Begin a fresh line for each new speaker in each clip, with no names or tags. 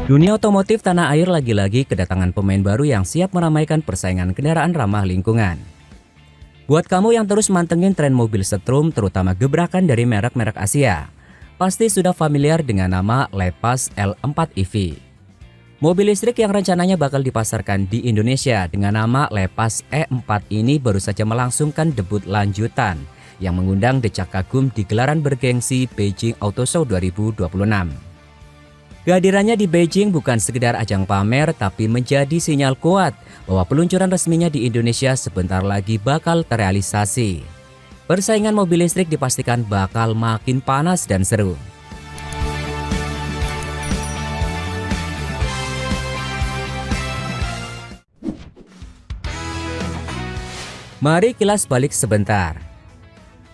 Dunia otomotif tanah air lagi-lagi kedatangan pemain baru yang siap meramaikan persaingan kendaraan ramah lingkungan. Buat kamu yang terus mantengin tren mobil setrum, terutama gebrakan dari merek-merek Asia, pasti sudah familiar dengan nama Lepas L4 EV. Mobil listrik yang rencananya bakal dipasarkan di Indonesia dengan nama Lepas E4 ini baru saja melangsungkan debut lanjutan yang mengundang decak kagum di gelaran bergengsi Beijing Auto Show 2026. Kehadirannya di Beijing bukan sekedar ajang pamer, tapi menjadi sinyal kuat bahwa peluncuran resminya di Indonesia sebentar lagi bakal terrealisasi. Persaingan mobil listrik dipastikan bakal makin panas dan seru. Mari kilas balik sebentar.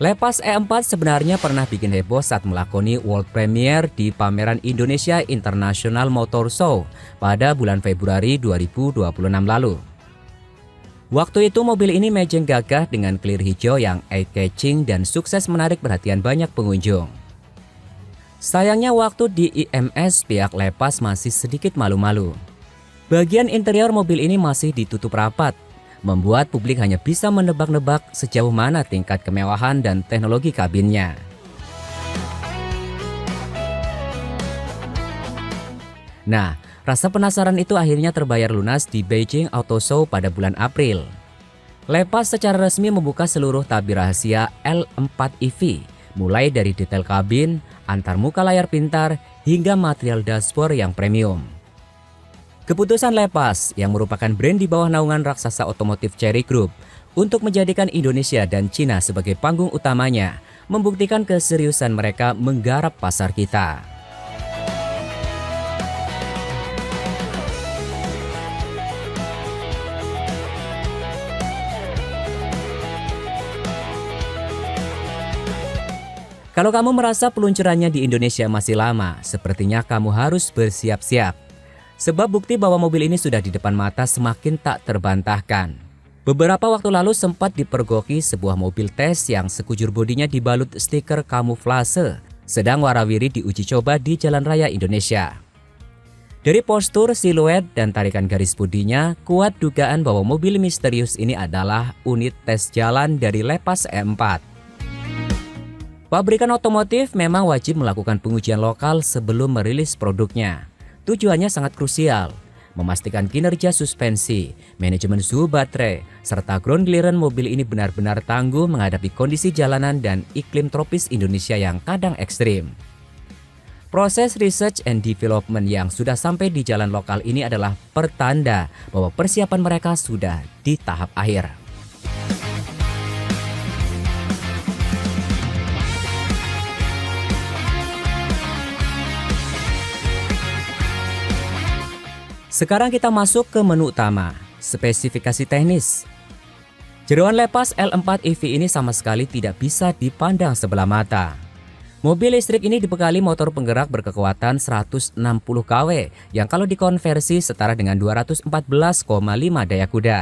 Lepas E4 sebenarnya pernah bikin heboh saat melakoni world premiere di pameran Indonesia International Motor Show pada bulan Februari 2026 lalu. Waktu itu mobil ini mejeng gagah dengan clear hijau yang eye-catching dan sukses menarik perhatian banyak pengunjung. Sayangnya waktu di IMS pihak Lepas masih sedikit malu-malu. Bagian interior mobil ini masih ditutup rapat, membuat publik hanya bisa menebak-nebak sejauh mana tingkat kemewahan dan teknologi kabinnya. Nah, rasa penasaran itu akhirnya terbayar lunas di Beijing Auto Show pada bulan April. Lepas secara resmi membuka seluruh tabir rahasia L4 EV, mulai dari detail kabin, antar muka layar pintar, hingga material dashboard yang premium. Keputusan Lepas yang merupakan brand di bawah naungan raksasa otomotif Chery Group untuk menjadikan Indonesia dan Cina sebagai panggung utamanya membuktikan keseriusan mereka menggarap pasar kita. Kalau kamu merasa peluncurannya di Indonesia masih lama, sepertinya kamu harus bersiap-siap. Sebab bukti bahwa mobil ini sudah di depan mata semakin tak terbantahkan. Beberapa waktu lalu sempat dipergoki sebuah mobil tes yang sekujur bodinya dibalut stiker kamuflase, sedang warawiri diuji coba di jalan raya Indonesia. Dari postur, siluet, dan tarikan garis bodinya, kuat dugaan bahwa mobil misterius ini adalah unit tes jalan dari Lepas E4. Pabrikan otomotif memang wajib melakukan pengujian lokal sebelum merilis produknya. Tujuannya sangat krusial, memastikan kinerja suspensi, manajemen suhu baterai, serta ground clearance mobil ini benar-benar tangguh menghadapi kondisi jalanan dan iklim tropis Indonesia yang kadang ekstrim. Proses research and development yang sudah sampai di jalan lokal ini adalah pertanda bahwa persiapan mereka sudah di tahap akhir. Sekarang kita masuk ke menu utama, spesifikasi teknis. Jeroan Lepas L4 EV ini sama sekali tidak bisa dipandang sebelah mata. Mobil listrik ini dibekali motor penggerak berkekuatan 160 kW yang kalau dikonversi setara dengan 214,5 daya kuda.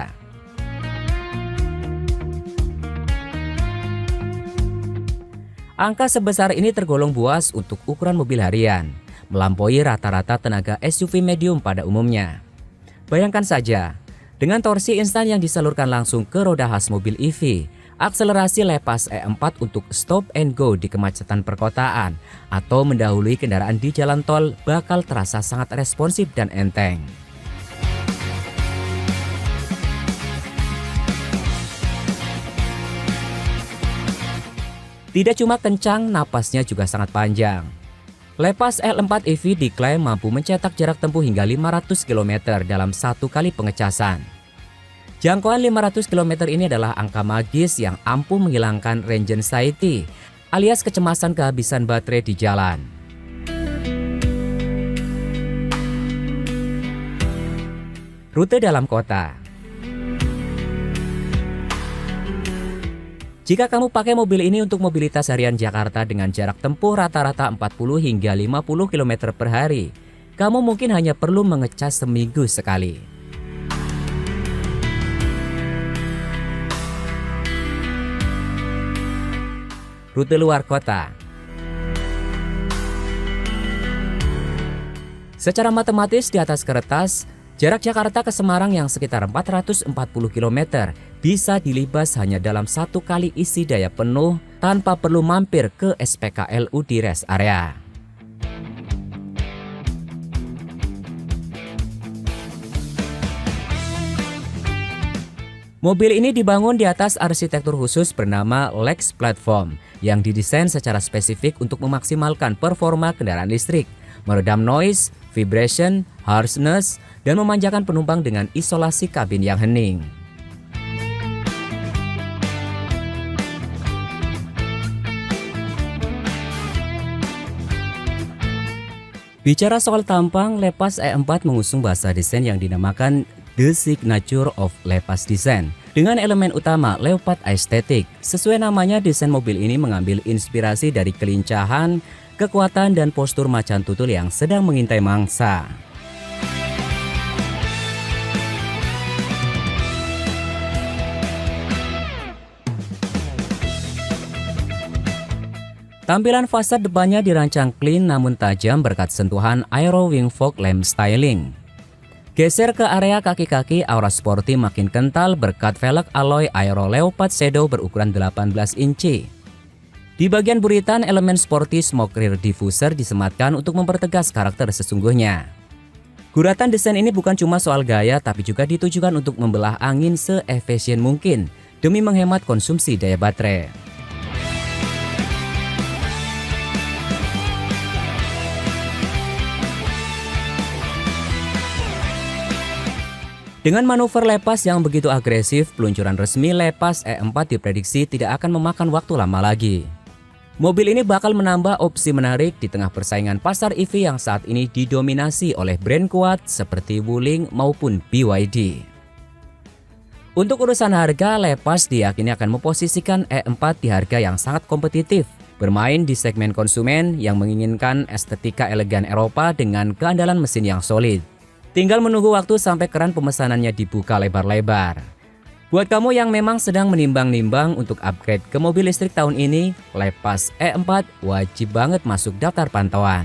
Angka sebesar ini tergolong buas untuk ukuran mobil harian, melampaui rata-rata tenaga SUV medium pada umumnya. Bayangkan saja, dengan torsi instan yang disalurkan langsung ke roda khas mobil EV, akselerasi Lepas E4 untuk stop and go di kemacetan perkotaan atau mendahului kendaraan di jalan tol bakal terasa sangat responsif dan enteng. Tidak cuma kencang, napasnya juga sangat panjang. Lepas L4 EV diklaim mampu mencetak jarak tempuh hingga 500 km dalam satu kali pengecasan. Jangkauan 500 km ini adalah angka magis yang ampuh menghilangkan range anxiety alias kecemasan kehabisan baterai di jalan. Rute dalam kota. Jika kamu pakai mobil ini untuk mobilitas harian Jakarta dengan jarak tempuh rata-rata 40 hingga 50 km per hari, kamu mungkin hanya perlu mengecas seminggu sekali. Rute luar kota. Secara matematis di atas kertas, jarak Jakarta ke Semarang yang sekitar 440 km bisa dilibas hanya dalam satu kali isi daya penuh tanpa perlu mampir ke SPKLU di rest area. Mobil ini dibangun di atas arsitektur khusus bernama Lex Platform yang didesain secara spesifik untuk memaksimalkan performa kendaraan listrik, meredam noise, vibration, harshness, dan memanjakan penumpang dengan isolasi kabin yang hening. Bicara soal tampang, Lepas E4 mengusung bahasa desain yang dinamakan The Signature of Lepas Design dengan elemen utama Leopard Aesthetic. Sesuai namanya, desain mobil ini mengambil inspirasi dari kelincahan, kekuatan, dan postur macan tutul yang sedang mengintai mangsa. Tampilan fasad depannya dirancang clean namun tajam berkat sentuhan Aero Wing Fog Lamp Styling. Geser ke area kaki-kaki, aura sporty makin kental berkat velg alloy Aero Leopard Shadow berukuran 18 inci. Di bagian buritan, elemen sporty smoke rear diffuser disematkan untuk mempertegas karakter sesungguhnya. Guratan desain ini bukan cuma soal gaya, tapi juga ditujukan untuk membelah angin se-efisien mungkin demi menghemat konsumsi daya baterai. Dengan manuver Lepas yang begitu agresif, peluncuran resmi Lepas E4 diprediksi tidak akan memakan waktu lama lagi. Mobil ini bakal menambah opsi menarik di tengah persaingan pasar EV yang saat ini didominasi oleh brand kuat seperti Wuling maupun BYD. Untuk urusan harga, Lepas diyakini akan memposisikan E4 di harga yang sangat kompetitif, bermain di segmen konsumen yang menginginkan estetika elegan Eropa dengan keandalan mesin yang solid. Tinggal menunggu waktu sampai keran pemesanannya dibuka lebar-lebar. Buat kamu yang memang sedang menimbang-nimbang untuk upgrade ke mobil listrik tahun ini, Lepas E4 wajib banget masuk daftar pantauan.